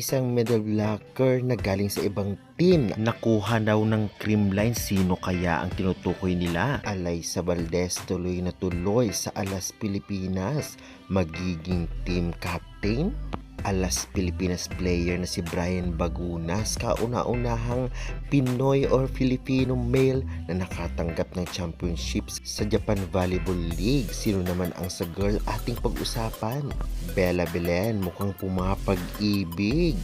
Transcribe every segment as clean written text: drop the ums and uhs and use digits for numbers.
isang medal blocker na galing sa ibang team. Nakuha daw ng Creamline. Sino kaya ang tinutukoy nila? Alyssa Valdez tuloy na tuloy sa Alas Pilipinas. Magiging team captain? Alas Pilipinas player na si Brian Bagunas, kauna-unahang Pinoy or Filipino male na nakatanggap ng championships sa Japan Volleyball League. Sino naman ang sa girl ating pag-usapan? Bella Belen, mukhang pumapag-ibig.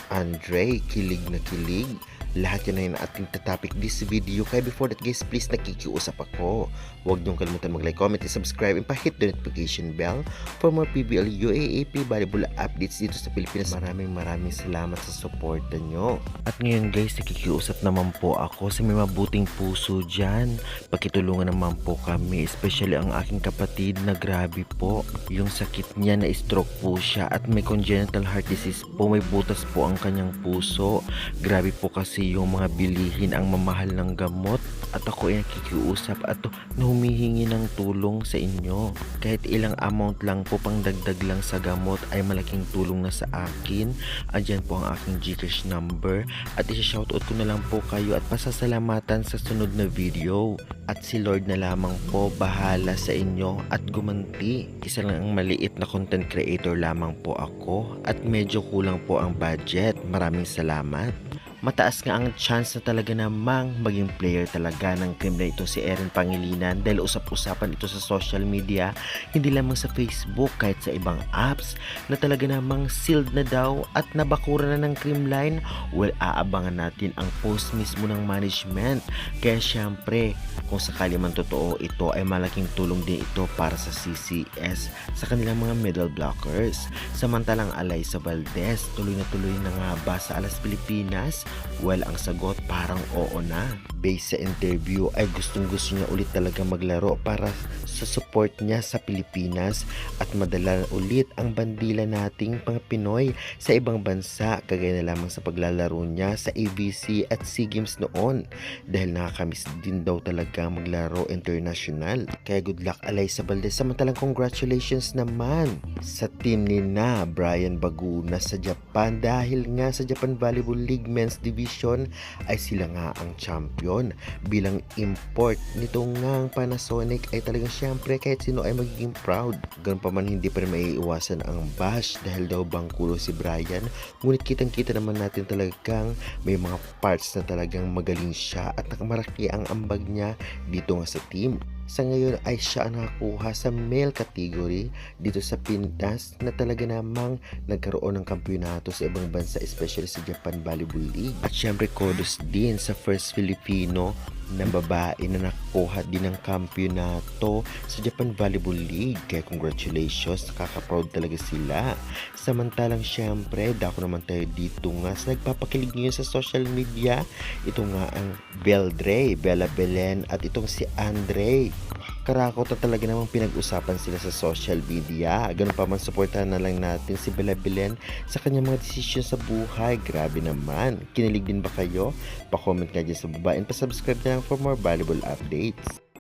Andre, kilig na kilig. Lahat yan ay na ating topic this video. Kaya before that guys, please nakikiusap ako. Huwag niyong kalimutan mag-like, comment, and subscribe, and pa-hit the notification bell for more PBL UAAP volleyball updates dito sa Pilipinas. Maraming salamat sa suporta nyo. At ngayon guys, nakikiusap naman po ako sa may mabuting puso dyan. Pakitulungan naman po kami, especially ang aking kapatid na grabe po. Yung sakit niya na stroke po siya at may congenital heart disease po. May butas po ang kanyang puso. Grabe po kasi yung mga bilihin ang mamahal ng gamot at ako ay nakikiusap at humihingi ng tulong sa inyo. Kahit ilang amount lang po pang dagdag lang sa gamot ay malaking tulong na sa akin. Andyan po ang aking Gcash number at isa-shoutout ko na lang po kayo at pasasalamatan sa sunod na video. At si Lord na lamang po bahala sa inyo at gumanti. Isa lang ang maliit na content creator lamang po ako at medyo kulang po ang budget. Maraming salamat. Mataas nga ang chance na talaga namang maging player talaga ng Creamline ito si Erin Pangilinan dahil usap-usapan ito sa social media, hindi lamang sa Facebook kahit sa ibang apps na talaga namang sealed na daw at nabakura na ng Creamline. Well, aabangan natin ang post mismo ng management. Kaya syempre, kung sakali man totoo ito ay malaking tulong din ito para sa CCS sa kanilang mga medal blockers. Samantalang Alyssa Valdez, tuloy na nga ba sa Alas Pilipinas? Well, ang sagot parang oo na. Based sa interview ay gustong-gusto niya ulit talaga maglaro para sa support niya sa Pilipinas at madala ulit ang bandila nating mga Pinoy sa ibang bansa kagaya na lamang sa paglalaro niya sa ABC at SEA Games noon dahil nakakamiss din daw talaga maglaro international. Kaya good luck Alyssa Valdez. Samantalang congratulations naman sa team ni na Brian Bagunas sa Japan dahil nga sa Japan Volleyball League Men's Division ay sila nga ang champion. Bilang import nitong ngang Panasonic ay talagang syempre kahit sino ay magiging proud. Ganun pa man hindi pa rin maiiwasan ang bash dahil daw bangkulo si Brian. Ngunit kitang-kita naman natin talagang may mga parts na talagang magaling siya at nakamaraki ang ambag niya dito nga sa team. Sa ngayon ay siya ang nakakuha sa male category dito sa Pinas na talaga namang nagkaroon ng kampyonato sa ibang bansa especially sa Japan Volleyball League. At syempre kudos din sa first Filipino na babae na nakuha din ng kampyonato sa Japan Volleyball League. Kaya congratulations, nakaka-proud talaga sila. Samantalang syempre, dako naman tayo dito nga sa nagpapakilig ngayon sa social media. Ito nga ang Bella Belen at itong si Andre. Karakot na talaga namang pinag-usapan sila sa social media. Ganun pa man, supportahan na lang natin si Bella Belen sa kanyang mga desisyon sa buhay. Grabe naman. Kinilig din ba kayo? Pa-comment nga dyan sa baba and pa-subscribe na lang for more valuable updates.